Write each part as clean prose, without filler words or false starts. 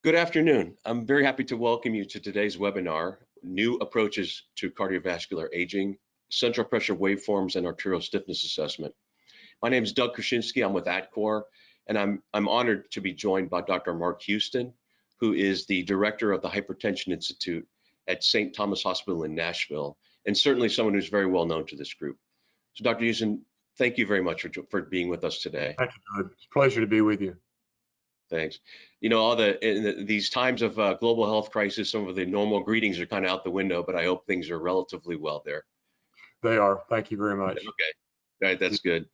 Good afternoon. I'm very happy to welcome you to today's webinar, New Approaches to Cardiovascular Aging, Central Pressure Waveforms and Arterial Stiffness Assessment. My name is Doug Krasinski. I'm with ATCOR, and I'm honored to be joined by Dr. Mark Houston, who is the director of the Hypertension Institute at St. Thomas Hospital in Nashville, and certainly someone who's very well known to this group. So Dr. Houston, thank you very much for being with us today. Thank you, Doug. It's a pleasure to be with you. Thanks. You know, in these times of global health crisis, some of the normal greetings are kind of out the window, but I hope things are relatively well there. They are. Thank you very much. Okay, all right, that's good.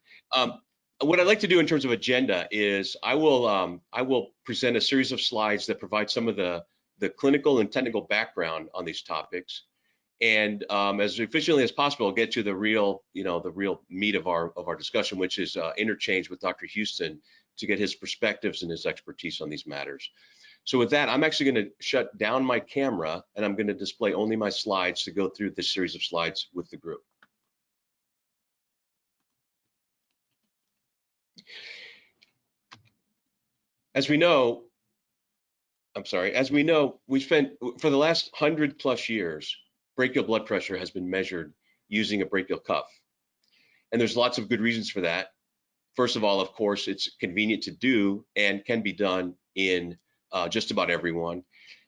What I'd like to do in terms of agenda is I will present a series of slides that provide some of the clinical and technical background on these topics, and as efficiently as possible, I'll get to the real meat of our discussion, which is interchange with Dr. Houston to get his perspectives and his expertise on these matters. So with that, I'm actually going to shut down my camera and I'm going to display only my slides to go through this series of slides with the group. As we know, we spent, for the last 100+ years, brachial blood pressure has been measured using a brachial cuff. And there's lots of good reasons for that. First of all, of course, it's convenient to do and can be done in just about everyone.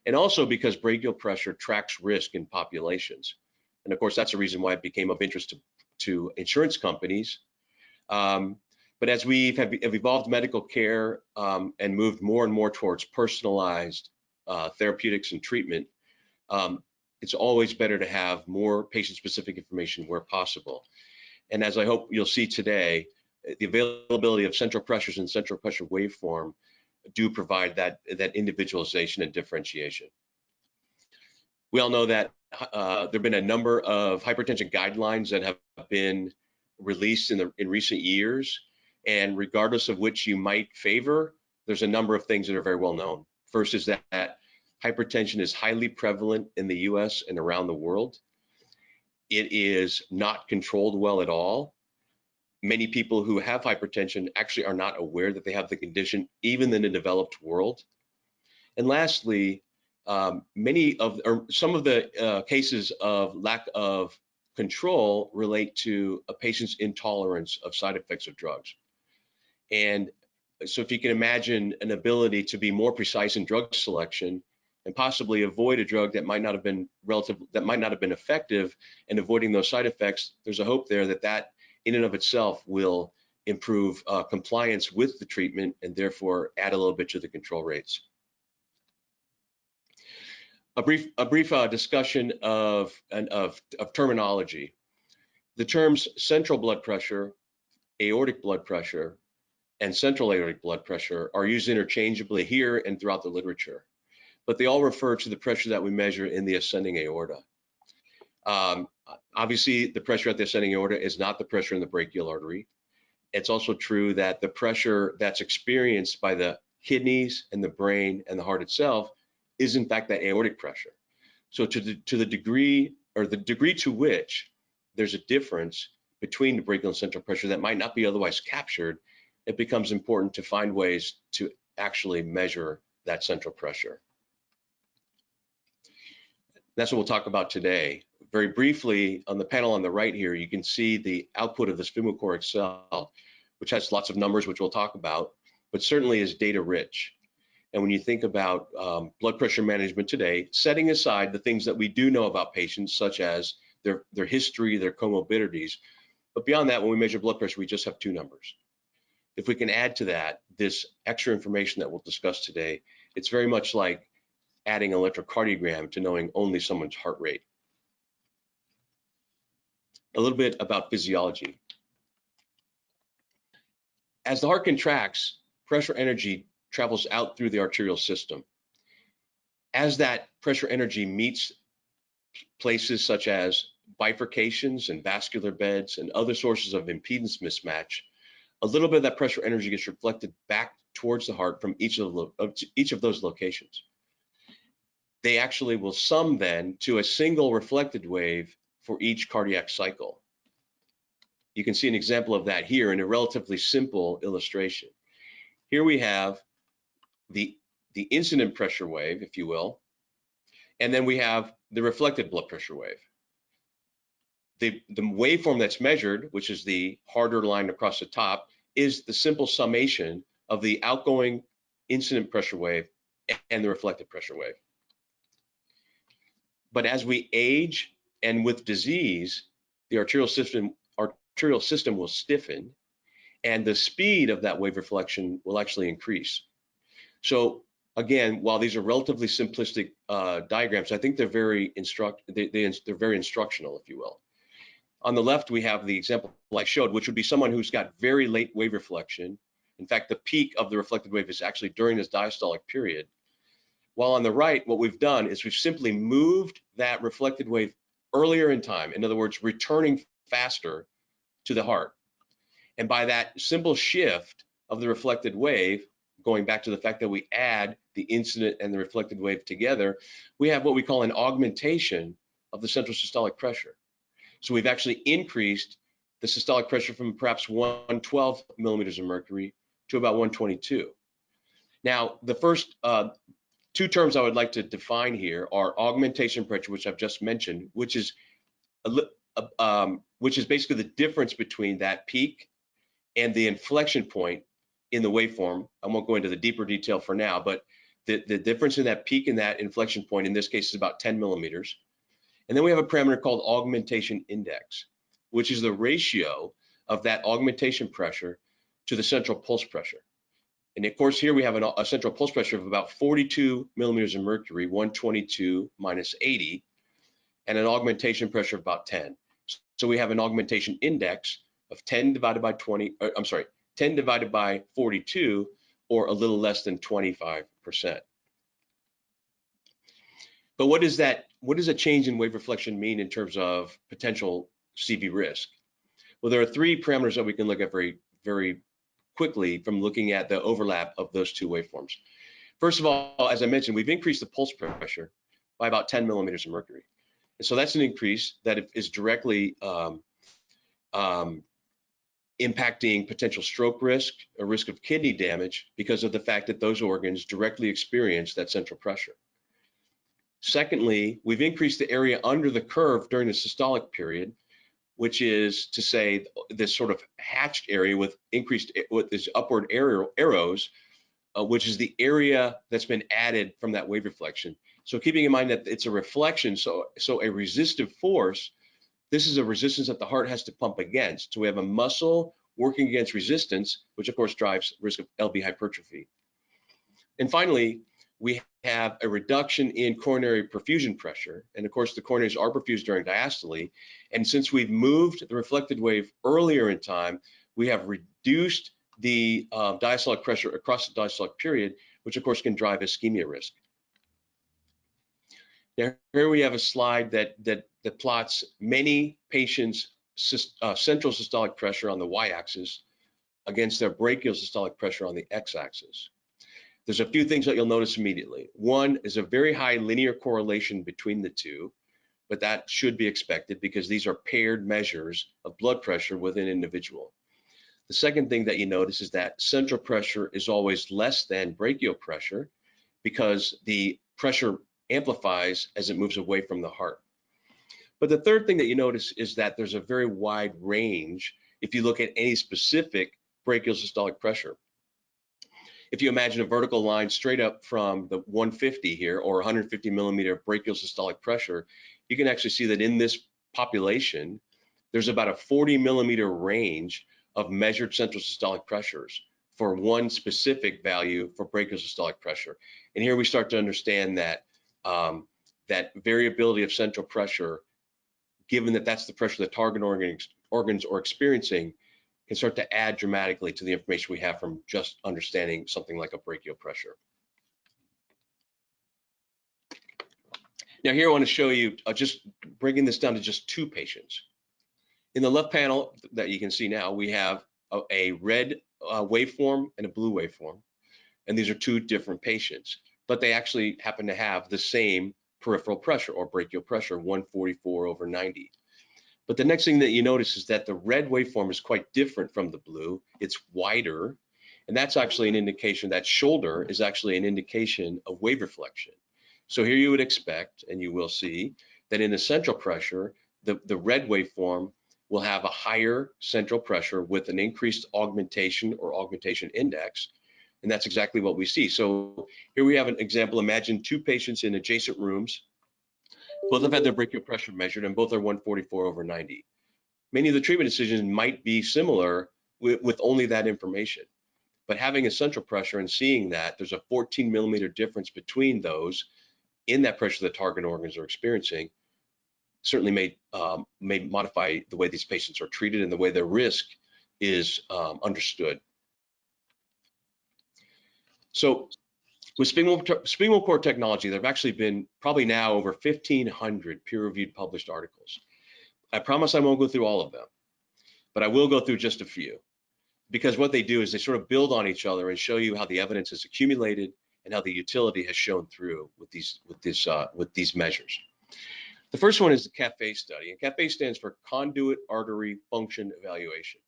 And also because brachial pressure tracks risk in populations. And of course, that's a reason why it became of interest to insurance companies. But as we have evolved medical care and moved more and more towards personalized therapeutics and treatment, it's always better to have more patient-specific information where possible. And as I hope you'll see today, the availability of central pressures and central pressure waveform do provide that individualization and differentiation. We all know that there have been a number of hypertension guidelines that have been released in recent years, and regardless of which you might favor, there's a number of things that are very well known. First is that hypertension is highly prevalent in the US and around the world. It is not controlled well at all. Many people who have hypertension actually are not aware that they have the condition, even in the developed world. And lastly, some of the cases of lack of control relate to a patient's intolerance of side effects of drugs. And so if you can imagine an ability to be more precise in drug selection and possibly avoid a drug that might not have been effective, and avoiding those side effects, there's a hope there that in and of itself will improve compliance with the treatment and therefore add a little bit to the control rates. A brief discussion of terminology. The terms central blood pressure, aortic blood pressure, and central aortic blood pressure are used interchangeably here and throughout the literature, but they all refer to the pressure that we measure in the ascending aorta. Obviously, the pressure at the ascending aorta is not the pressure in the brachial artery. It's also true that the pressure that's experienced by the kidneys and the brain and the heart itself is in fact that aortic pressure. So to the degree to which there's a difference between the brachial and central pressure that might not be otherwise captured, it becomes important to find ways to actually measure that central pressure. That's what we'll talk about today. Very briefly, on the panel on the right here, you can see the output of this pneumochloric cell, which has lots of numbers, which we'll talk about, but certainly is data rich. And when you think about blood pressure management today, setting aside the things that we do know about patients, such as their history, their comorbidities, but beyond that, when we measure blood pressure, we just have two numbers. If we can add to that this extra information that we'll discuss today, it's very much like adding an electrocardiogram to knowing only someone's heart rate. A little bit about physiology. As the heart contracts, pressure energy travels out through the arterial system. As that pressure energy meets places such as bifurcations and vascular beds and other sources of impedance mismatch, a little bit of that pressure energy gets reflected back towards the heart from each of those locations. They actually will sum then to a single reflected wave for each cardiac cycle. You can see an example of that here in a relatively simple illustration. Here we have the the incident pressure wave, if you will, and then we have the reflected blood pressure wave. The waveform that's measured, which is the harder line across the top, is the simple summation of the outgoing incident pressure wave and the reflected pressure wave. But as we age and with disease, the arterial system will stiffen, and the speed of that wave reflection will actually increase. So again, while these are relatively simplistic diagrams, I think they're very they're very instructional, if you will. On the left, we have the example I showed, which would be someone who's got very late wave reflection. In fact, the peak of the reflected wave is actually during this diastolic period. While on the right, what we've done is we've simply moved that reflected wave earlier in time. In other words, returning faster to the heart. And by that simple shift of the reflected wave, going back to the fact that we add the incident and the reflected wave together, we have what we call an augmentation of the central systolic pressure. So we've actually increased the systolic pressure from perhaps 112 millimeters of mercury to about 122. Now, the first two terms I would like to define here are augmentation pressure, which I've just mentioned, which is basically the difference between that peak and the inflection point in the waveform. I won't go into the deeper detail for now, but the difference in that peak and that inflection point in this case is about 10 millimeters. And then we have a parameter called augmentation index, which is the ratio of that augmentation pressure to the central pulse pressure. And of course, here we have a central pulse pressure of about 42 millimeters of mercury, 122 minus 80, and an augmentation pressure of about 10. So we have an augmentation index of 10 divided by 10 divided by 42, or a little less than 25%. But what does a change in wave reflection mean in terms of potential CV risk? Well, there are three parameters that we can look at very, very quickly from looking at the overlap of those two waveforms. First of all, as I mentioned, we've increased the pulse pressure by about 10 millimeters of mercury. And so that's an increase that is directly impacting potential stroke risk, or risk of kidney damage, because of the fact that those organs directly experience that central pressure. Secondly, we've increased the area under the curve during the systolic period, which is to say this sort of hatched area with these upward arrows, which is the area that's been added from that wave reflection. So keeping in mind that it's a reflection, so a resistive force, this is a resistance that the heart has to pump against. So we have a muscle working against resistance, which of course drives risk of LV hypertrophy. And finally, we have a reduction in coronary perfusion pressure. And of course, the coronaries are perfused during diastole. And since we've moved the reflected wave earlier in time, we have reduced the diastolic pressure across the diastolic period, which of course can drive ischemia risk. Now, here we have a slide that plots many patients' central systolic pressure on the y-axis against their brachial systolic pressure on the x-axis. There's a few things that you'll notice immediately. One is a very high linear correlation between the two, but that should be expected because these are paired measures of blood pressure within an individual. The second thing that you notice is that central pressure is always less than brachial pressure because the pressure amplifies as it moves away from the heart. But the third thing that you notice is that there's a very wide range if you look at any specific brachial systolic pressure. If you imagine a vertical line straight up from the 150 here, or 150 millimeter brachial systolic pressure, you can actually see that in this population, there's about a 40 millimeter range of measured central systolic pressures for one specific value for brachial systolic pressure. And here we start to understand that that variability of central pressure, given that that's the pressure the target organs are experiencing, can start to add dramatically to the information we have from just understanding something like a brachial pressure. Now here I want to show you, just bringing this down to just two patients. In the left panel that you can see now, we have a red waveform and a blue waveform. And these are two different patients, but they actually happen to have the same peripheral pressure or brachial pressure, 144/90. But the next thing that you notice is that the red waveform is quite different from the blue. It's wider, And that's actually an indication that shoulder is actually an indication of wave reflection. So here you would expect, and you will see, that in the central pressure, the red waveform will have a higher central pressure with an increased augmentation or augmentation index. And that's exactly what we see. So here we have an example. Imagine two patients in adjacent rooms. Both have had their brachial pressure measured and both are 144/90. Many of the treatment decisions might be similar with only that information. But having a central pressure and seeing that there's a 14 millimeter difference between those in that pressure the target organs are experiencing certainly may modify the way these patients are treated and the way their risk is understood. So with spinal cord technology, there have actually been probably now over 1,500 peer-reviewed published articles. I promise I won't go through all of them, but I will go through just a few, because what they do is they sort of build on each other and show you how the evidence is accumulated and how the utility has shown through with these measures. The first one is the CAFE study, and CAFE stands for Conduit Artery Function Evaluation.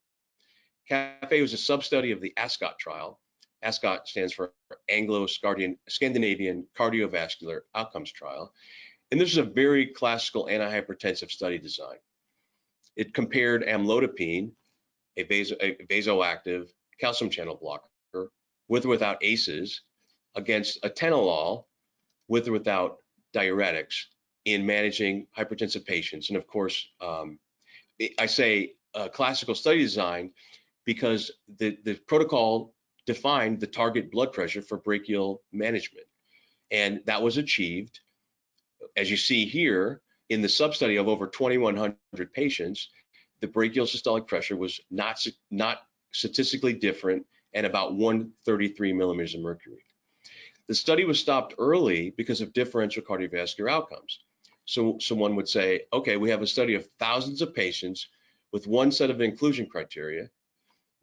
CAFE was a sub-study of the ATCOR trial. ATCOR stands for Anglo-Scandinavian Cardiovascular Outcomes Trial, and this is a very classical antihypertensive study design. It compared amlodipine, a vasoactive calcium channel blocker, with or without ACEs, against atenolol, with or without diuretics, in managing hypertensive patients. And of course, I say classical study design because the protocol defined the target blood pressure for brachial management. And that was achieved, as you see here, in the sub-study of over 2,100 patients. The brachial systolic pressure was not statistically different and about 133 millimeters of mercury. The study was stopped early because of differential cardiovascular outcomes. So someone would say, okay, we have a study of thousands of patients with one set of inclusion criteria,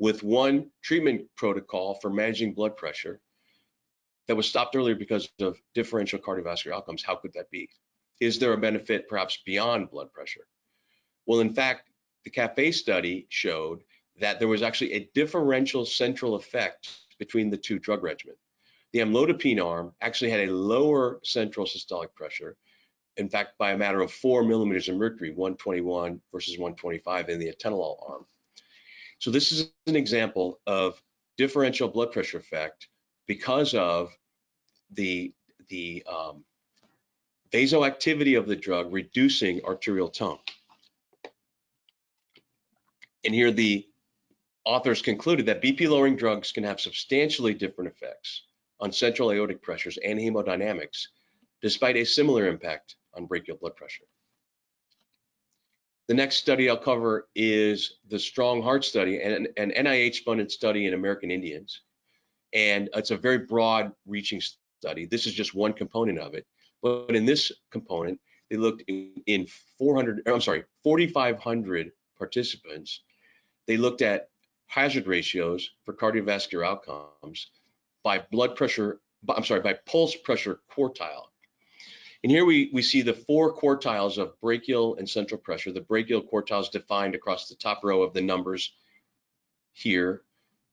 with one treatment protocol for managing blood pressure that was stopped earlier because of differential cardiovascular outcomes. How could that be? Is there a benefit perhaps beyond blood pressure? Well, in fact, the CAFE study showed that there was actually a differential central effect between the two drug regimens. The amlodipine arm actually had a lower central systolic pressure, in fact, by a matter of 4 millimeters of mercury, 121 versus 125 in the atenolol arm. So this is an example of differential blood pressure effect because of the vasoactivity of the drug reducing arterial tone. And here the authors concluded that BP lowering drugs can have substantially different effects on central aortic pressures and hemodynamics, despite a similar impact on brachial blood pressure. The next study I'll cover is the Strong Heart study, an NIH-funded study in American Indians. And it's a very broad reaching study. This is just one component of it. But in this component, they looked in 4,500 participants. They looked at hazard ratios for cardiovascular outcomes by by pulse pressure quartile. And here we see the four quartiles of brachial and central pressure. The brachial quartile is defined across the top row of the numbers here,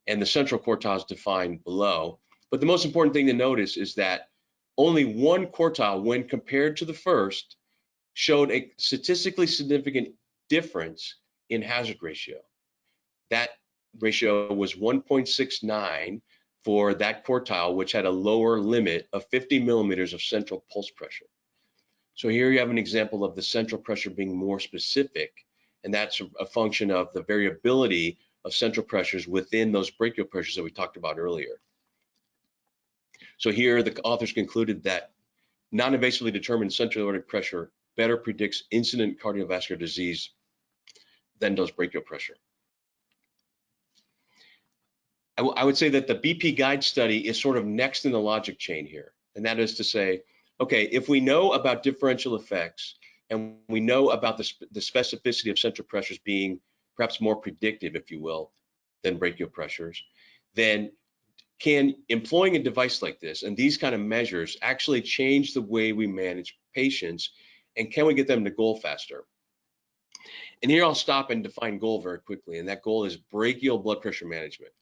and the central quartile is defined below. But the most important thing to notice is that only one quartile, when compared to the first, showed a statistically significant difference in hazard ratio. That ratio was 1.69 for that quartile, which had a lower limit of 50 millimeters of central pulse pressure. So here you have an example of the central pressure being more specific, and that's a function of the variability of central pressures within those brachial pressures that we talked about earlier. So here the authors concluded that non-invasively determined central aortic pressure better predicts incident cardiovascular disease than does brachial pressure. I would say that the BP guide study is sort of next in the logic chain here, and that is to say, okay, if we know about differential effects and we know about the specificity of central pressures being perhaps more predictive, if you will, than brachial pressures, then can employing a device like this and these kind of measures actually change the way we manage patients, and can we get them to goal faster? And here I'll stop and define goal very quickly, and that goal is brachial blood pressure management.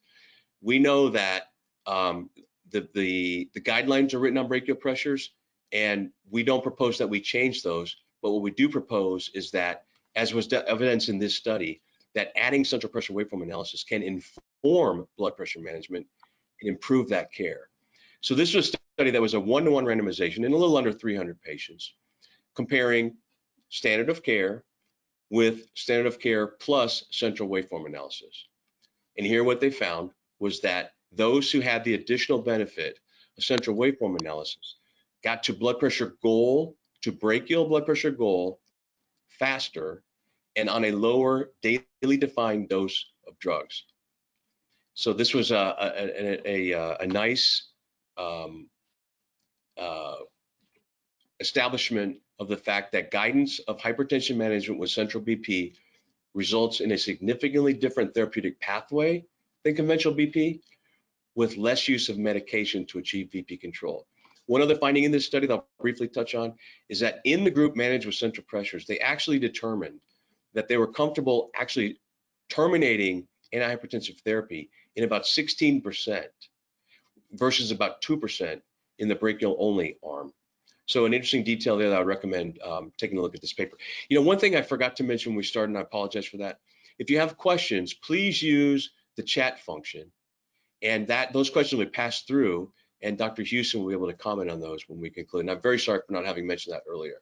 we know that the guidelines are written on brachial pressures, and we don't propose that we change those. But what we do propose is that, as was evidence in this study, that adding central pressure waveform analysis can inform blood pressure management and improve that care. So this was a study that was a 1-to-1 randomization in a little under 300 patients, comparing standard of care with standard of care plus central waveform analysis. And here what they found was that those who had the additional benefit of central waveform analysis got to blood pressure goal, to brachial blood pressure goal faster and on a lower daily defined dose of drugs. So this was a nice establishment of the fact that guidance of hypertension management with central BP results in a significantly different therapeutic pathway than conventional BP, with less use of medication to achieve BP control. One other finding in this study that I'll briefly touch on is that in the group managed with central pressures, they actually determined that they were comfortable actually terminating antihypertensive therapy in about 16% versus about 2% in the brachial only arm. So an interesting detail there that I would recommend taking a look at this paper. You know, one thing I forgot to mention when we started, and I apologize for that. If you have questions, please use the chat function, and those questions will be passed through, and Dr. Houston will be able to comment on those when we conclude. And I'm very sorry for not having mentioned that earlier.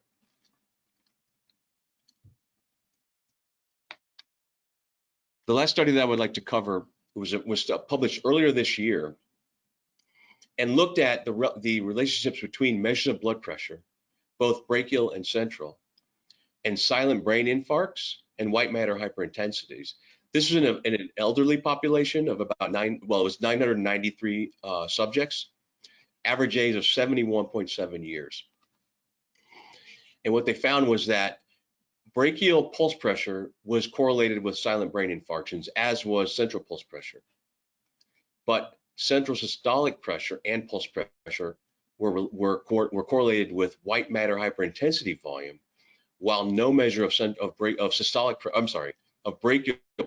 The last study that I would like to cover was published earlier this year and looked at the relationships between measures of blood pressure, both brachial and central, and silent brain infarcts and white matter hyperintensities. This was in an elderly population of about 993 subjects, average age of 71.7 years. And what they found was that brachial pulse pressure was correlated with silent brain infarctions, as was central pulse pressure. But central systolic pressure and pulse pressure were correlated with white matter hyperintensity volume, while no measure of brachial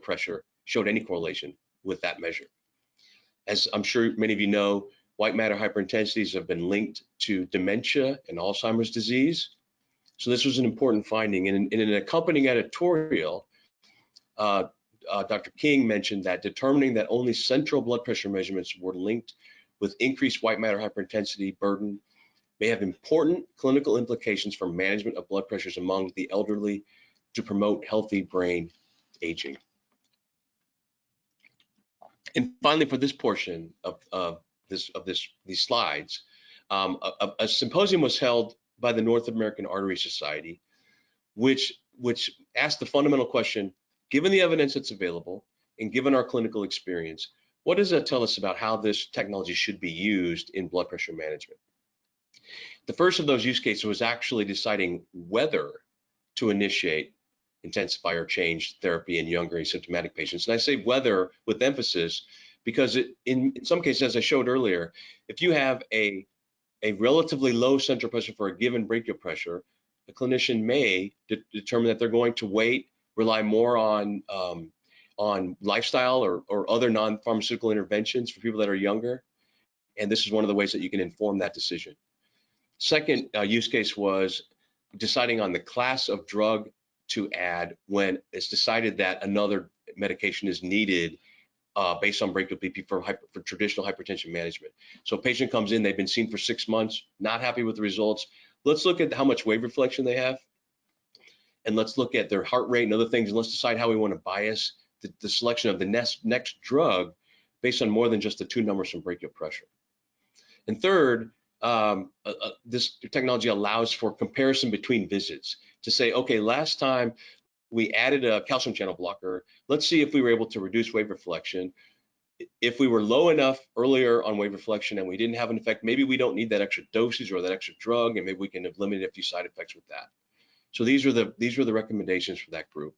pressure showed any correlation with that measure. As I'm sure many of you know, white matter hyperintensities have been linked to dementia and Alzheimer's disease. So this was an important finding. And in an accompanying editorial, Dr. King mentioned that determining that only central blood pressure measurements were linked with increased white matter hyperintensity burden may have important clinical implications for management of blood pressures among the elderly to promote healthy brain aging. And finally, for this portion of these slides, a symposium was held by the North American Artery Society, which asked the fundamental question: given the evidence that's available and given our clinical experience, what does that tell us about how this technology should be used in blood pressure management? The first of those use cases was actually deciding whether to initiate, intensify, or change therapy in younger asymptomatic patients. And I say whether with emphasis because in some cases, as I showed earlier, if you have a relatively low central pressure for a given brachial pressure, a clinician may determine that they're going to wait, rely more on lifestyle or other non-pharmaceutical interventions for people that are younger. And this is one of the ways that you can inform that decision. Second use case was deciding on the class of drug to add when it's decided that another medication is needed based on brachial BP for traditional hypertension management. So a patient comes in, they've been seen for 6 months, not happy with the results. Let's look at how much wave reflection they have, and let's look at their heart rate and other things, and let's decide how we want to bias the selection of the next drug based on more than just the 2 numbers from brachial pressure. And third, this technology allows for comparison between visits to say, okay, last time we added a calcium channel blocker, let's see if we were able to reduce wave reflection. If we were low enough earlier on wave reflection and we didn't have an effect, maybe we don't need that extra dosage or that extra drug, and maybe we can eliminate a few side effects with that. So these were the recommendations for that group.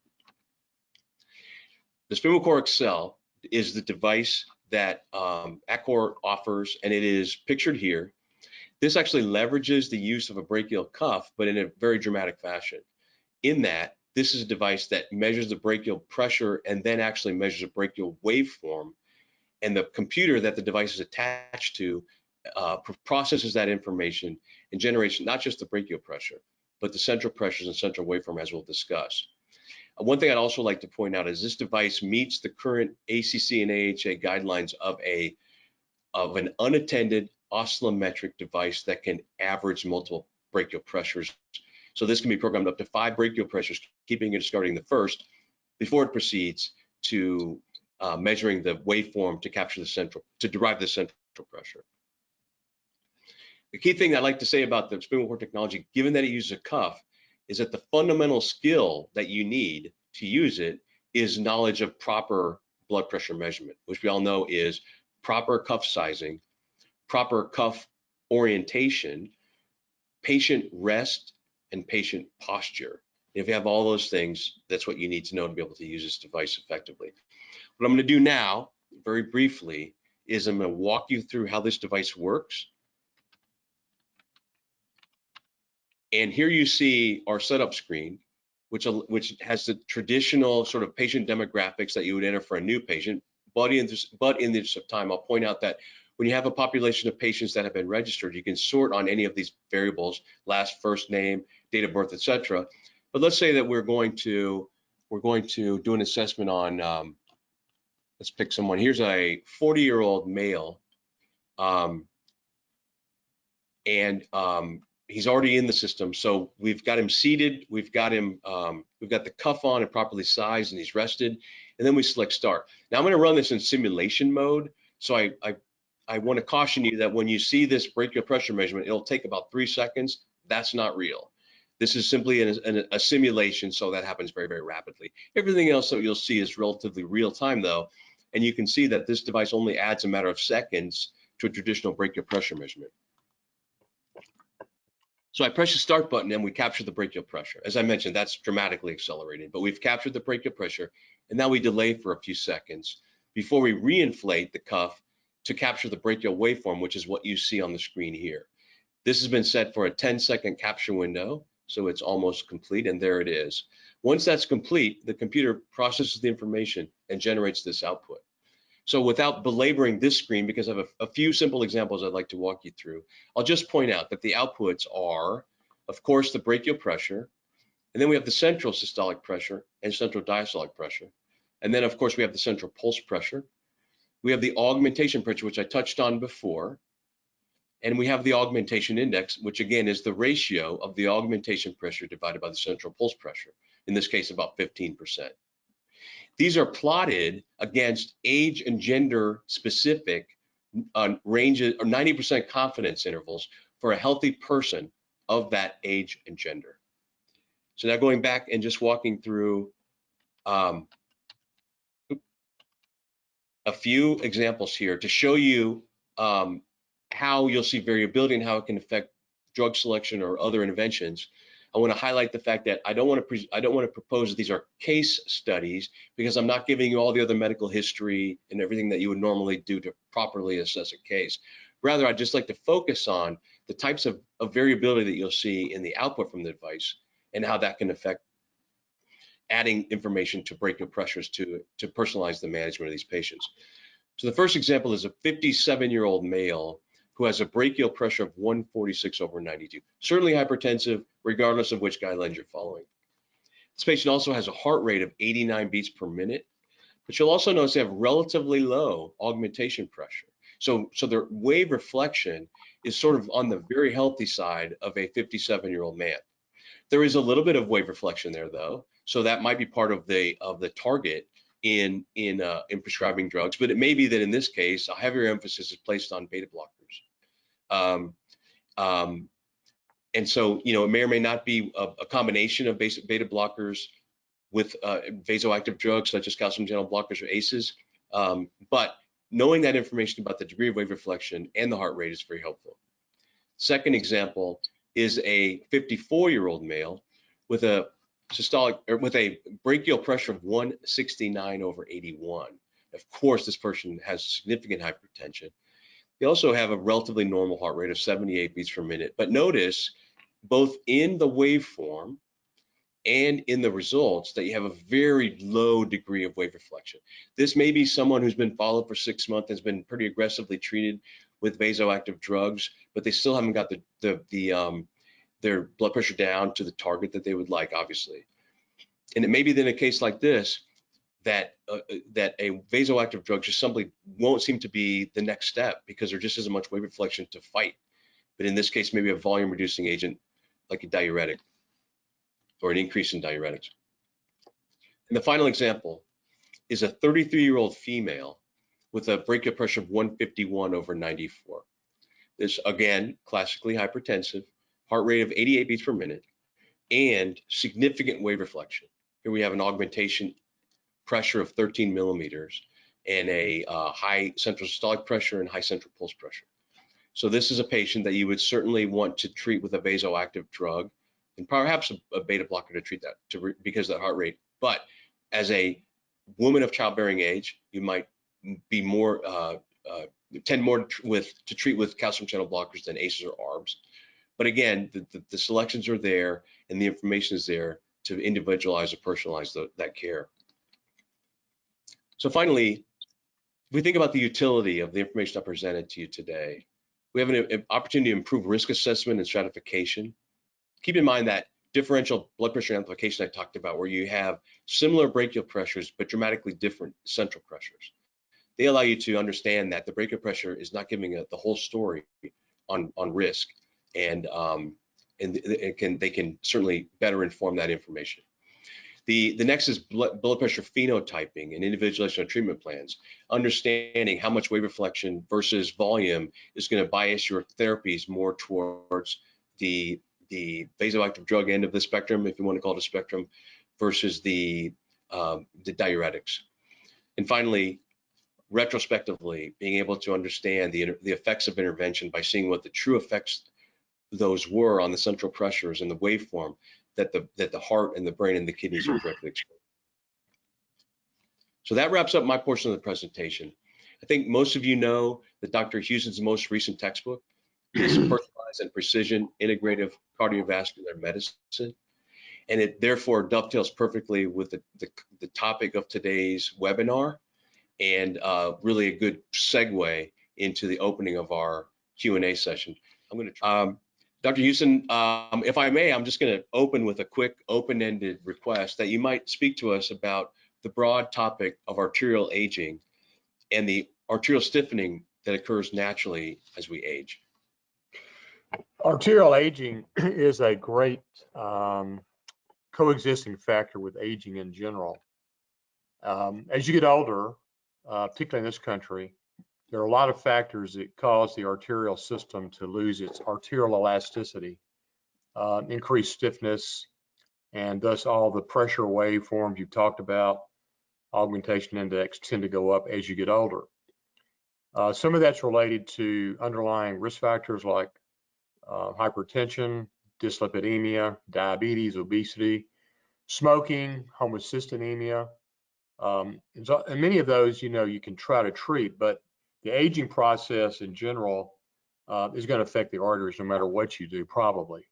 The SpinalCore XL is the device that ATCOR offers, and it is pictured here. This actually leverages the use of a brachial cuff, but in a very dramatic fashion. In that, this is a device that measures the brachial pressure and then actually measures a brachial waveform and the computer that the device is attached to processes that information and generates not just the brachial pressure, but the central pressures and central waveform, as we'll discuss. One thing I'd also like to point out is this device meets the current ACC and AHA guidelines of an unattended oscillometric device that can average multiple brachial pressures. So this can be programmed up to 5 brachial pressures, keeping and discarding the first before it proceeds to measuring the waveform to capture the central, to derive the central pressure. The key thing I'd like to say about the spinal cord technology, given that it uses a cuff, is that the fundamental skill that you need to use it is knowledge of proper blood pressure measurement, which we all know is proper cuff sizing, proper cuff orientation, patient rest, and patient posture. If you have all those things, that's what you need to know to be able to use this device effectively. What I'm going to do now, very briefly, is I'm going to walk you through how this device works. And here you see our setup screen, which has the traditional sort of patient demographics that you would enter for a new patient. But in this time, I'll point out that when you have a population of patients that have been registered, you can sort on any of these variables: last, first name, date of birth, etc. But let's say that we're going to do an assessment on. Let's pick someone. Here's a 40-year-old male, he's already in the system. So we've got him seated, we've got the cuff on and properly sized, and he's rested. And then we select start. Now I'm going to run this in simulation mode. So I want to caution you that when you see this brachial pressure measurement, it'll take about 3 seconds. That's not real. This is simply a simulation, so that happens very, very rapidly. Everything else that you'll see is relatively real time though. And you can see that this device only adds a matter of seconds to a traditional brachial pressure measurement. So I press the start button and we capture the brachial pressure. As I mentioned, that's dramatically accelerated, but we've captured the brachial pressure, and now we delay for a few seconds before we reinflate the cuff to capture the brachial waveform, which is what you see on the screen here. This has been set for a 10-second capture window, so it's almost complete, and there it is. Once that's complete, the computer processes the information and generates this output. So without belaboring this screen, because I have a few simple examples I'd like to walk you through, I'll just point out that the outputs are, of course, the brachial pressure, and then we have the central systolic pressure and central diastolic pressure. And then, of course, we have the central pulse pressure. We have the augmentation pressure, which I touched on before. And we have the augmentation index, which again is the ratio of the augmentation pressure divided by the central pulse pressure, in this case, about 15%. These are plotted against age and gender specific ranges or 90% confidence intervals for a healthy person of that age and gender. So now going back and just walking through a few examples here to show you how you'll see variability and how it can affect drug selection or other interventions. I want to highlight the fact that I don't want to propose that these are case studies, because I'm not giving you all the other medical history and everything that you would normally do to properly assess a case. Rather, I'd just like to focus on the types of variability that you'll see in the output from the device and how that can affect adding information to brachial pressures to personalize the management of these patients. So the first example is a 57-year-old male who has a brachial pressure of 146/92, certainly hypertensive, regardless of which guidelines you're following. This patient also has a heart rate of 89 beats per minute, but you'll also notice they have relatively low augmentation pressure. So their wave reflection is sort of on the very healthy side of a 57-year-old man. There is a little bit of wave reflection there though, so that might be part of the target in prescribing drugs, but it may be that in this case a heavier emphasis is placed on beta blockers. And so, you know, it may or may not be a combination of beta blockers with vasoactive drugs such as calcium channel blockers or ACEs. But knowing that information about the degree of wave reflection and the heart rate is very helpful. Second example is a 54-year-old male with a brachial pressure of 169/81. Of course, this person has significant hypertension. They also have a relatively normal heart rate of 78 beats per minute. But notice, both in the waveform and in the results that you have a very low degree of wave reflection. This may be someone who's been followed for 6 months, has been pretty aggressively treated with vasoactive drugs, but they still haven't got their blood pressure down to the target that they would like, obviously. And it may be in a case like this that that a vasoactive drug just simply won't seem to be the next step because there just isn't much wave reflection to fight. But in this case, maybe a volume reducing agent like a diuretic or an increase in diuretics. And the final example is a 33-year-old female with a brachial pressure of 151/94. This, again, classically hypertensive, heart rate of 88 beats per minute, and significant wave reflection. Here we have an augmentation pressure of 13 millimeters and a high central systolic pressure and high central pulse pressure. So this is a patient that you would certainly want to treat with a vasoactive drug and perhaps a beta blocker to treat that because of that heart rate. But as a woman of childbearing age, you might be more tend more to treat with calcium channel blockers than ACEs or ARBs. But again, the selections are there and the information is there to individualize or personalize that care. So finally, if we think about the utility of the information I presented to you today, we have an opportunity to improve risk assessment and stratification. Keep in mind that differential blood pressure amplification I talked about, where you have similar brachial pressures but dramatically different central pressures. They allow you to understand that the brachial pressure is not giving the whole story on risk, and they can certainly better inform that information. The next is blood pressure phenotyping and individualization of treatment plans. Understanding how much wave reflection versus volume is going to bias your therapies more towards the vasoactive drug end of the spectrum, if you want to call it a spectrum, versus the diuretics. And finally, retrospectively, being able to understand the effects of intervention by seeing what the true effects those were on the central pressures and the waveform that the heart and the brain and the kidneys are directly exposed. So that wraps up my portion of the presentation. I think most of you know that Dr. Houston's most recent textbook is Personalized and Precision Integrative Cardiovascular Medicine, and it therefore dovetails perfectly with the topic of today's webinar, and really a good segue into the opening of our Q&A session. I'm going to Dr. Houston, if I may, I'm just going to open with a quick open-ended request that you might speak to us about the broad topic of arterial aging and the arterial stiffening that occurs naturally as we age. Arterial aging is a great coexisting factor with aging in general. As you get older, particularly in this country, there are a lot of factors that cause the arterial system to lose its arterial elasticity, increased stiffness, and thus all the pressure waveforms you've talked about, augmentation index, tend to go up as you get older. Some of that's related to underlying risk factors like hypertension, dyslipidemia, diabetes, obesity, smoking, homocystinemia. And many of those, you can try to treat, but the aging process in general is going to affect the arteries no matter what you do, probably.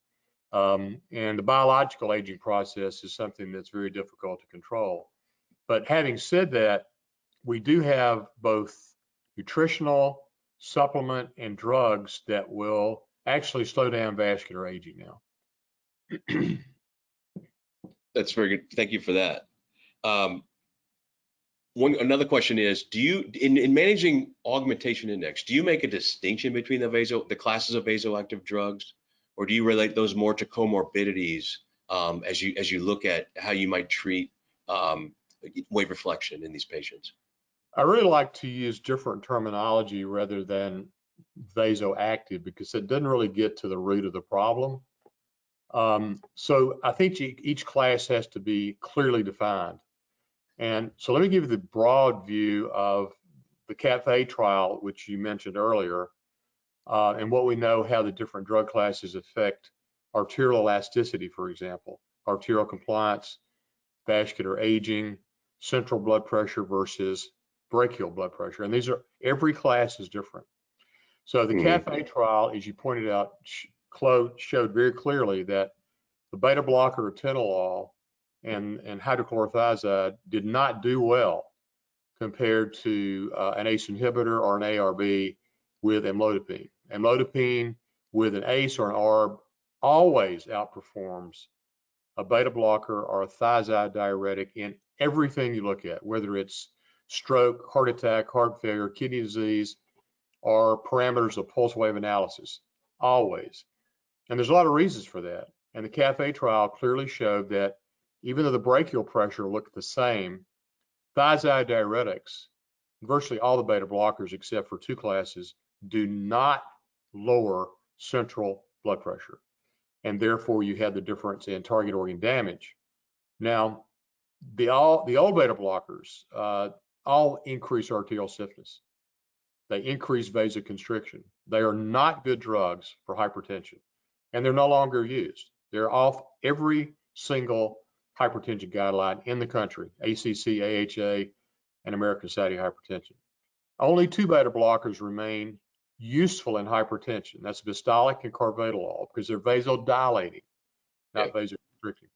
And the biological aging process is something that's very difficult to control. But having said that, we do have both nutritional, supplement, and drugs that will actually slow down vascular aging now. That's very good. Thank you for that. Another question is, do you, in managing augmentation index, do you make a distinction between the classes of vasoactive drugs, or do you relate those more to comorbidities as you look at how you might treat wave reflection in these patients? I really like to use different terminology rather than vasoactive because it doesn't really get to the root of the problem. So I think each class has to be clearly defined. And so let me give you the broad view of the CAFE trial, which you mentioned earlier, and what we know how the different drug classes affect arterial elasticity, for example, arterial compliance, vascular aging, central blood pressure versus brachial blood pressure. And every class is different. So the CAFE trial, as you pointed out, showed very clearly that the beta blocker atenolol and hydrochlorothiazide did not do well compared to an ACE inhibitor or an ARB with amlodipine. Amlodipine with an ACE or an ARB always outperforms a beta blocker or a thiazide diuretic in everything you look at, whether it's stroke, heart attack, heart failure, kidney disease, or parameters of pulse wave analysis, always. And there's a lot of reasons for that. And the CAFE trial clearly showed that even though the brachial pressure looked the same, thiazide diuretics, virtually all the beta blockers except for two classes, do not lower central blood pressure. And therefore you have the difference in target organ damage. Now, the old beta blockers all increase arterial stiffness. They increase vasoconstriction. They are not good drugs for hypertension, and they're no longer used. They're off every single hypertension guideline in the country, ACC, AHA, and American Society of Hypertension. Only two beta blockers remain useful in hypertension. That's Vistolic and Carvedilol, because they're vasodilating, not vasoconstricting.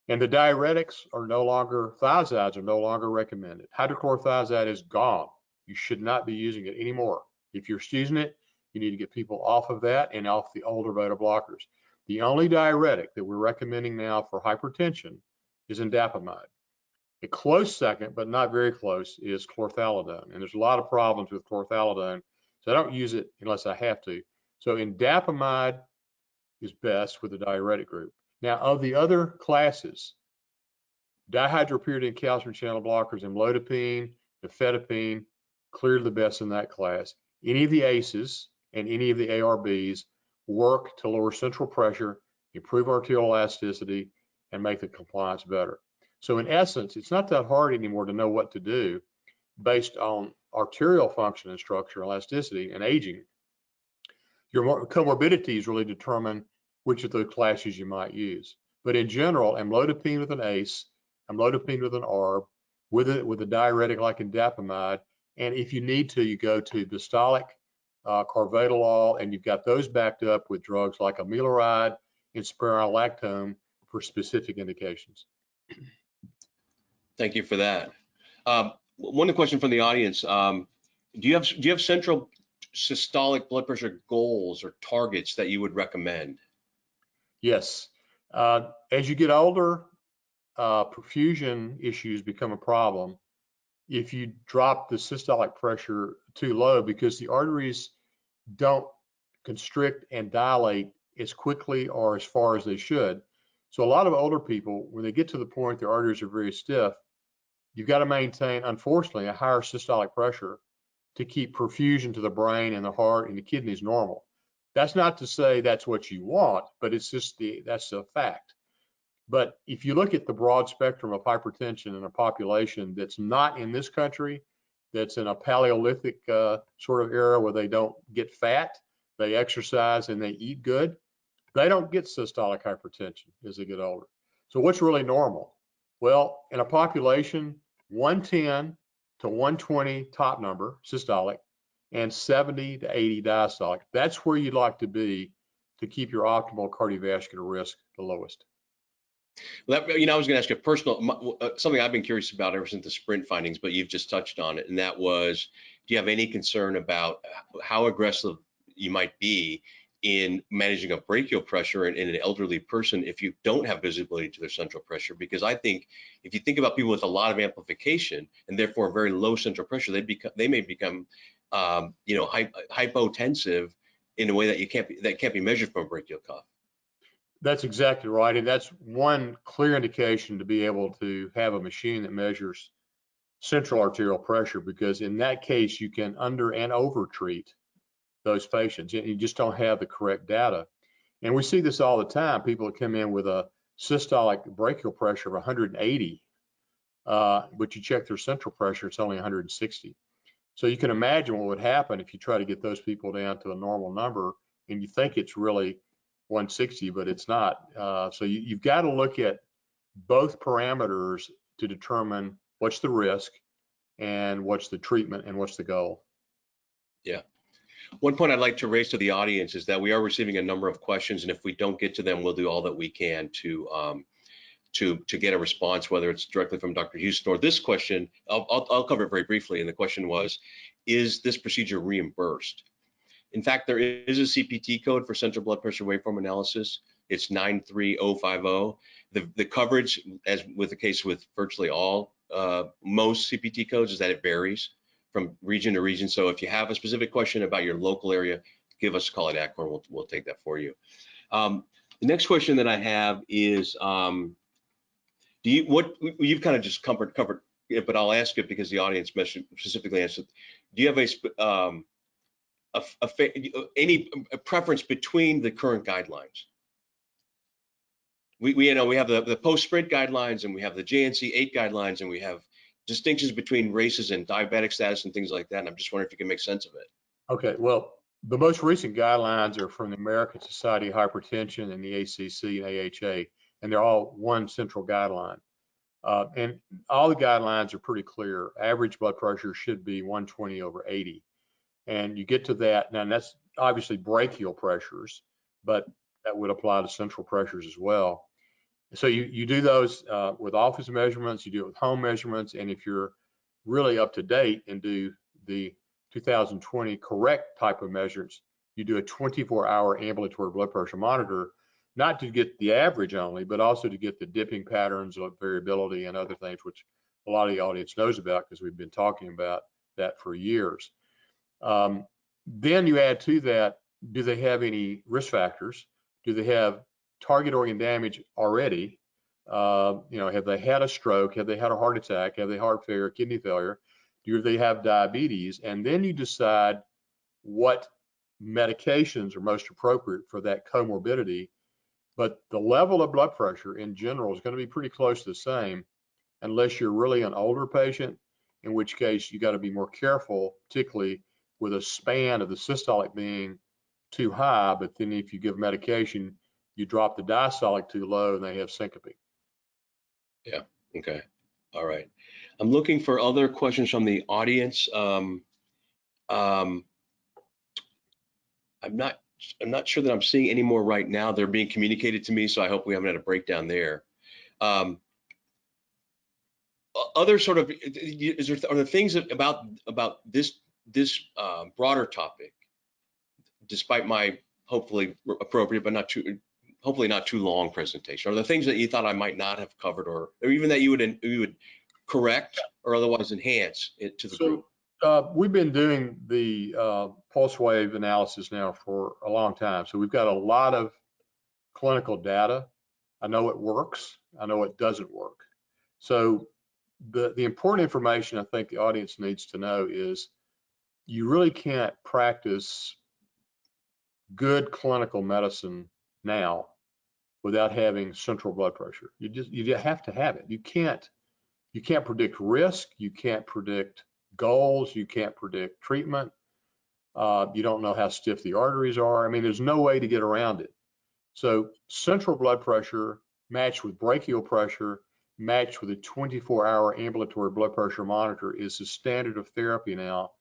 And the diuretics are no longer, thiazides are no longer recommended. Hydrochlorothiazide is gone. You should not be using it anymore. If you're using it, you need to get people off of that and off the older beta blockers. The only diuretic that we're recommending now for hypertension is indapamide. A close second, but not very close, is chlorthalidone. And there's a lot of problems with chlorthalidone, so I don't use it unless I have to. So indapamide is best with the diuretic group. Now, of the other classes, dihydropyridine calcium channel blockers, amlodipine, nifedipine, clearly the best in that class. Any of the ACEs and any of the ARBs work to lower central pressure, improve arterial elasticity, and make the compliance better. So in essence, it's not that hard anymore to know what to do based on arterial function and structure, elasticity, and aging. Your comorbidities really determine which of the classes you might use. But in general, amlodipine with an ACE, amlodipine with an ARB, with a diuretic like indapamide, and if you need to, you go to Vistolic, Carvedilol, and you've got those backed up with drugs like amiloride and spironolactone for specific indications. Thank you for that. One question from the audience: do you have central systolic blood pressure goals or targets that you would recommend? Yes. As you get older, perfusion issues become a problem if you drop the systolic pressure too low, because the arteries don't constrict and dilate as quickly or as far as they should. So a lot of older people, when they get to the point their arteries are very stiff, you've got to maintain, unfortunately, a higher systolic pressure to keep perfusion to the brain and the heart and the kidneys normal. That's not to say that's what you want, but it's just that's a fact. But if you look at the broad spectrum of hypertension in a population that's not in this country, that's in a Paleolithic sort of era where they don't get fat, they exercise and they eat good, they don't get systolic hypertension as they get older. So what's really normal? Well, in a population, 110 to 120 top number systolic and 70 to 80 diastolic. That's where you'd like to be to keep your optimal cardiovascular risk the lowest. Well, I was going to ask you a personal, something I've been curious about ever since the sprint findings, but you've just touched on it, and that was, do you have any concern about how aggressive you might be in managing a brachial pressure in an elderly person if you don't have visibility to their central pressure? Because I think if you think about people with a lot of amplification and therefore very low central pressure, they may become hypotensive in a way that can't be measured from a brachial cuff. That's exactly right. And that's one clear indication to be able to have a machine that measures central arterial pressure, because in that case, you can under and over treat those patients. You just don't have the correct data. And we see this all the time. People that come in with a systolic brachial pressure of 180, but you check their central pressure, it's only 160. So you can imagine what would happen if you try to get those people down to a normal number and you think it's really 160, but it's not. So you've got to look at both parameters to determine what's the risk and what's the treatment and what's the goal. Yeah. One point I'd like to raise to the audience is that we are receiving a number of questions, and if we don't get to them, we'll do all that we can to to get a response, whether it's directly from Dr. Houston or this question. I'll cover it very briefly. And the question was, is this procedure reimbursed? In fact, there is a CPT code for central blood pressure waveform analysis. It's 93050. The coverage, as with the case with virtually all most CPT codes, is that it varies from region to region. So if you have a specific question about your local area, give us a call at ATCOR. We'll take that for you. The next question that I have is, you've kind of just covered it, but I'll ask it because the audience specifically asked it. Do you have any preference between the current guidelines? We have the post-sprint guidelines, and we have the JNC 8 guidelines, and we have distinctions between races and diabetic status and things like that. And I'm just wondering if you can make sense of it. Okay, well, the most recent guidelines are from the American Society of Hypertension and the ACC and AHA, and they're all one central guideline. And all the guidelines are pretty clear. Average blood pressure should be 120/80. And you get to that, now that's obviously brachial pressures, but that would apply to central pressures as well. So you do those with office measurements, you do it with home measurements, and if you're really up to date and do the 2020 correct type of measurements, you do a 24-hour ambulatory blood pressure monitor, not to get the average only, but also to get the dipping patterns of variability and other things, which a lot of the audience knows about because we've been talking about that for years. Then you add to that, do they have any risk factors? Do they have target organ damage already? Have they had a stroke? Have they had a heart attack? Have they heart failure, kidney failure? Do they have diabetes? And then you decide what medications are most appropriate for that comorbidity. But the level of blood pressure in general is going to be pretty close to the same, unless you're really an older patient, in which case you got to be more careful, particularly with a span of the systolic being too high. But then if you give medication, you drop the diastolic too low and they have syncope. Yeah, okay, all right. I'm looking for other questions from the audience. I'm not sure that I'm seeing any more right now. They're being communicated to me, so I hope we haven't had a breakdown there. Other sort of, are there things about this broader topic, despite my hopefully appropriate but hopefully not too long presentation? Are there things that you thought I might not have covered, or even that you would correct or otherwise enhance it to the group? We've been doing the pulse wave analysis now for a long time. So we've got a lot of clinical data. I know it works. I know it doesn't work. So the important information I think the audience needs to know is you really can't practice good clinical medicine now without having central blood pressure. You just have to have it. You can't predict risk. You can't predict goals. You can't predict treatment. You don't know how stiff the arteries are. I mean, there's no way to get around it. So central blood pressure matched with brachial pressure, matched with a 24-hour ambulatory blood pressure monitor is the standard of therapy now,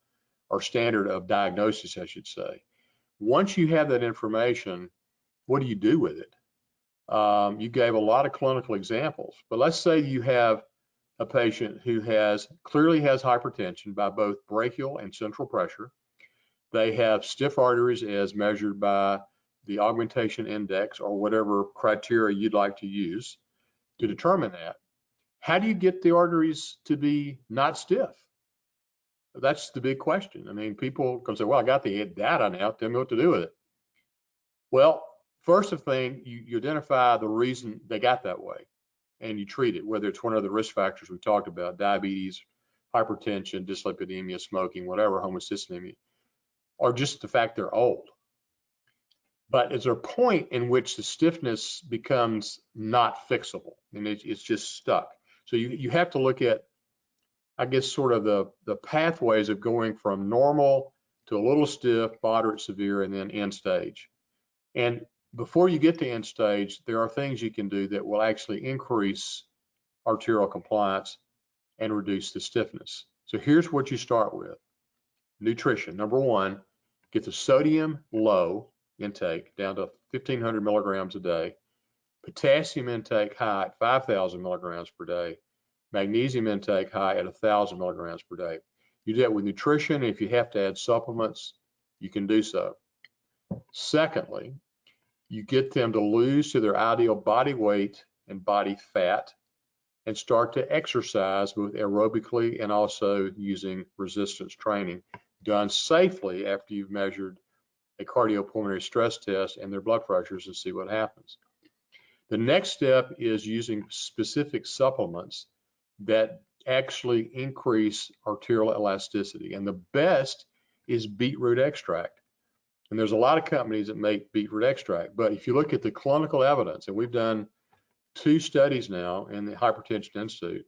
or standard of diagnosis, I should say. Once you have that information, what do you do with it? You gave a lot of clinical examples, but let's say you have a patient who clearly has hypertension by both brachial and central pressure. They have stiff arteries as measured by the augmentation index or whatever criteria you'd like to use to determine that. How do you get the arteries to be not stiff? That's the big question. I mean, people can say, well, I got the data now, tell me what to do with it. Well, first thing, you identify the reason they got that way and you treat it, whether it's one of the risk factors we talked about, diabetes, hypertension, dyslipidemia, smoking, whatever, homocystinemia, or just the fact they're old. But is there a point in which the stiffness becomes not fixable and it's just stuck? So you have to look at, I guess, sort of the pathways of going from normal to a little stiff, moderate, severe, and then end stage. And before you get to end stage, there are things you can do that will actually increase arterial compliance and reduce the stiffness. So here's what you start with. Nutrition. Number one, get the sodium low intake down to 1,500 milligrams a day. Potassium intake high at 5,000 milligrams per day. Magnesium intake high at 1,000 milligrams per day. You do that with nutrition. If you have to add supplements, you can do so. Secondly, you get them to lose to their ideal body weight and body fat and start to exercise both aerobically and also using resistance training done safely after you've measured a cardiopulmonary stress test and their blood pressures and see what happens. The next step is using specific supplements that actually increase arterial elasticity. And the best is beetroot extract. And there's a lot of companies that make beetroot extract. But if you look at the clinical evidence, and we've done 2 studies now in the Hypertension Institute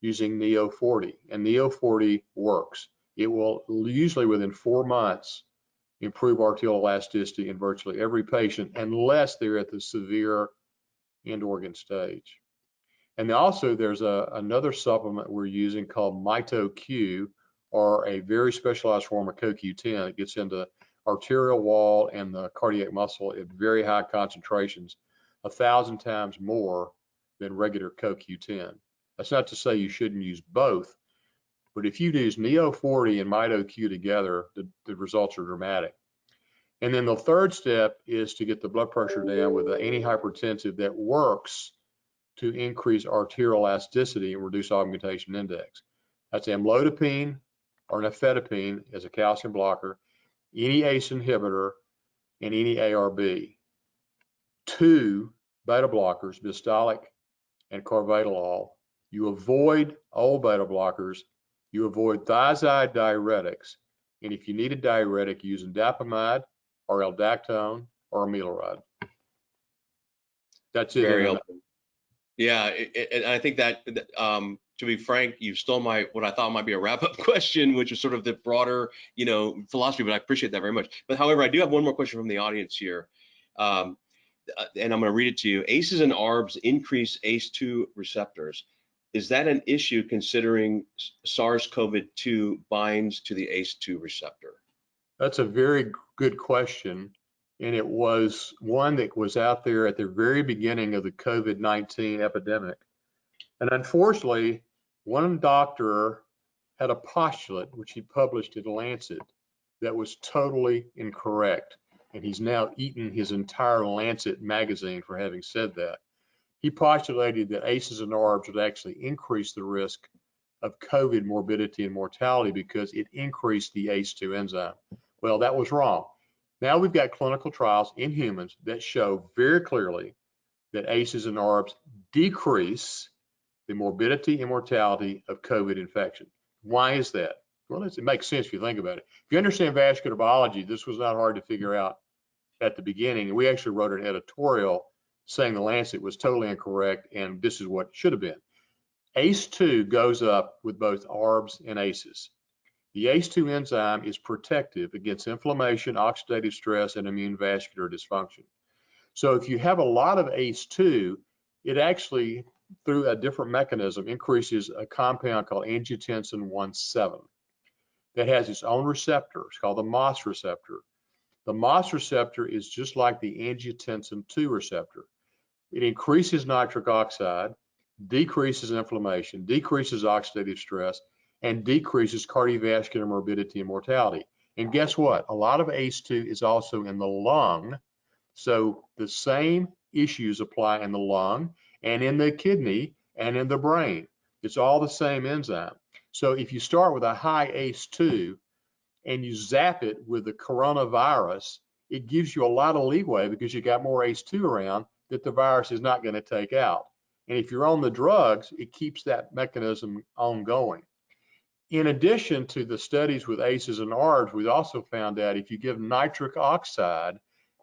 using Neo40, and Neo40 works. It will usually within 4 months improve arterial elasticity in virtually every patient unless they're at the severe end organ stage. And also there's another supplement we're using called MitoQ, or a very specialized form of CoQ10. It gets into arterial wall and the cardiac muscle at very high concentrations, 1,000 times more than regular CoQ10. That's not to say you shouldn't use both, but if you use Neo40 and MitoQ together, the results are dramatic. And then the third step is to get the blood pressure down with an antihypertensive that works to increase arterial elasticity and reduce augmentation index. That's amlodipine or nifedipine as a calcium blocker, any ACE inhibitor, and any ARB. 2 beta blockers, Bistolic and carvedilol. You avoid old beta blockers. You avoid thiazide diuretics. And if you need a diuretic, use indapamide or aldactone or amiloride. That's it. Very helpful. Yeah, and I think that, to be frank, you stole what I thought might be a wrap-up question, which is sort of the broader, philosophy. But I appreciate that very much. But however, I do have one more question from the audience here, and I'm going to read it to you. ACEs and ARBs increase ACE2 receptors. Is that an issue considering SARS-CoV-2 binds to the ACE2 receptor? That's a very good question. And it was one that was out there at the very beginning of the COVID-19 epidemic. And unfortunately, one doctor had a postulate, which he published in Lancet, that was totally incorrect. And he's now eaten his entire Lancet magazine for having said that. He postulated that ACEs and ARBs would actually increase the risk of COVID morbidity and mortality because it increased the ACE2 enzyme. Well, that was wrong. Now we've got clinical trials in humans that show very clearly that ACEs and ARBs decrease the morbidity and mortality of COVID infection. Why is that? Well, it makes sense if you think about it. If you understand vascular biology, this was not hard to figure out at the beginning. And we actually wrote an editorial saying the Lancet was totally incorrect and this is what should have been. ACE2 goes up with both ARBs and ACEs. The ACE2 enzyme is protective against inflammation, oxidative stress, and immune vascular dysfunction. So if you have a lot of ACE2, it actually, through a different mechanism, increases a compound called angiotensin 1,7 that has its own receptor. It's called the MOS receptor. The MOS receptor is just like the angiotensin 2 receptor. It increases nitric oxide, decreases inflammation, decreases oxidative stress, and decreases cardiovascular morbidity and mortality. And guess what? A lot of ACE2 is also in the lung. So the same issues apply in the lung and in the kidney and in the brain. It's all the same enzyme. So if you start with a high ACE2 and you zap it with the coronavirus, it gives you a lot of leeway because you got more ACE2 around that the virus is not going to take out. And if you're on the drugs, it keeps that mechanism ongoing. In addition to the studies with ACEs and ARBs, we've also found out if you give nitric oxide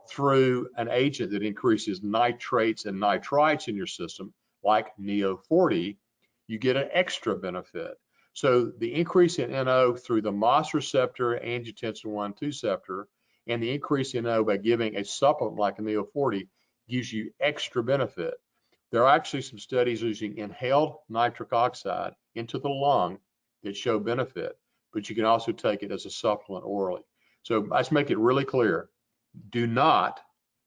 through an agent that increases nitrates and nitrites in your system, like Neo40, you get an extra benefit. So the increase in NO through the MOS receptor, angiotensin 1 receptor, and the increase in NO by giving a supplement like a Neo40 gives you extra benefit. There are actually some studies using inhaled nitric oxide into the lung that show benefit, but you can also take it as a supplement orally. So let's make it really clear. Do not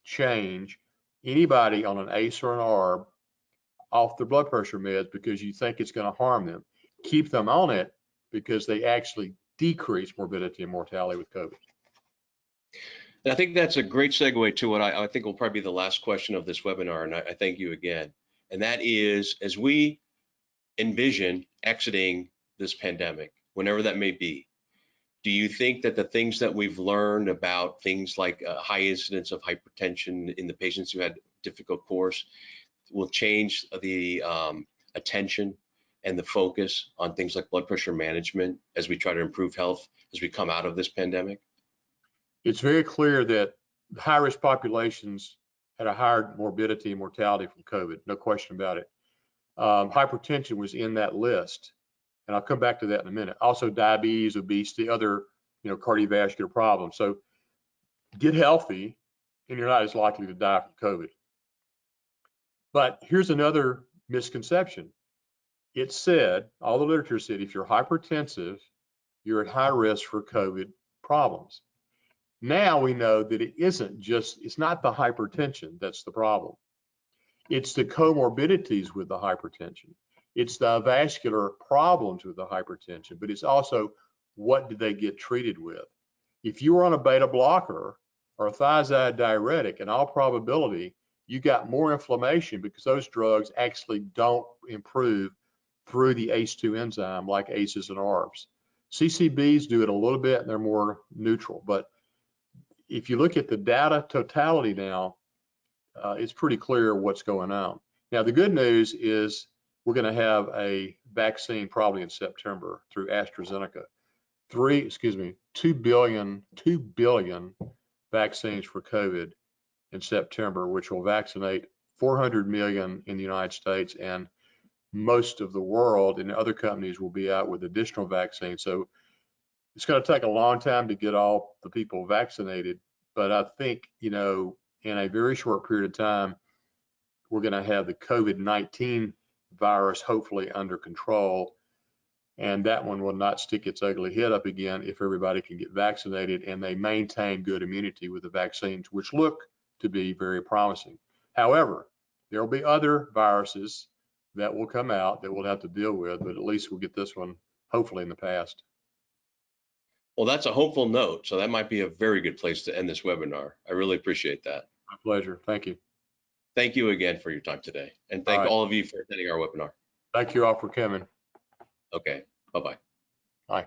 change anybody on an ACE or an ARB off their blood pressure meds because you think it's going to harm them. Keep them on it because they actually decrease morbidity and mortality with COVID. And I think that's a great segue to what I think will probably be the last question of this webinar, and I thank you again. And that is, as we envision exiting this pandemic, whenever that may be, do you think that the things that we've learned about things like high incidence of hypertension in the patients who had difficult course will change the attention and the focus on things like blood pressure management as we try to improve health as we come out of this pandemic? It's very clear that high-risk populations had a higher morbidity and mortality from COVID, no question about it. Hypertension was in that list, and I'll come back to that in a minute. Also, diabetes, obesity, other cardiovascular problems. So get healthy, and you're not as likely to die from COVID. But here's another misconception. It said, all the literature said, if you're hypertensive, you're at high risk for COVID problems. Now we know that it's not the hypertension that's the problem. It's the comorbidities with the hypertension. It's the vascular problems with the hypertension, but it's also what did they get treated with? If you were on a beta blocker or a thiazide diuretic, in all probability, you got more inflammation because those drugs actually don't improve through the ACE2 enzyme like ACEs and ARBs. CCBs do it a little bit and they're more neutral, but if you look at the data totality now, it's pretty clear what's going on. Now, the good news is we're going to have a vaccine probably in September through AstraZeneca. 2 billion vaccines for COVID in September, which will vaccinate 400 million in the United States, and most of the world and other companies will be out with additional vaccines. So it's going to take a long time to get all the people vaccinated, but I think, in a very short period of time, we're going to have the COVID-19 virus hopefully under control, and that one will not stick its ugly head up again if everybody can get vaccinated and they maintain good immunity with the vaccines, which look to be very promising. However, there will be other viruses that will come out that we'll have to deal with, but at least we'll get this one hopefully in the past. Well, that's a hopeful note. So that might be a very good place to end this webinar. I really appreciate that. My pleasure. Thank you. Thank you again for your time today. And thank all of you for attending our webinar. Thank you all for coming. Okay. Bye-bye. Bye.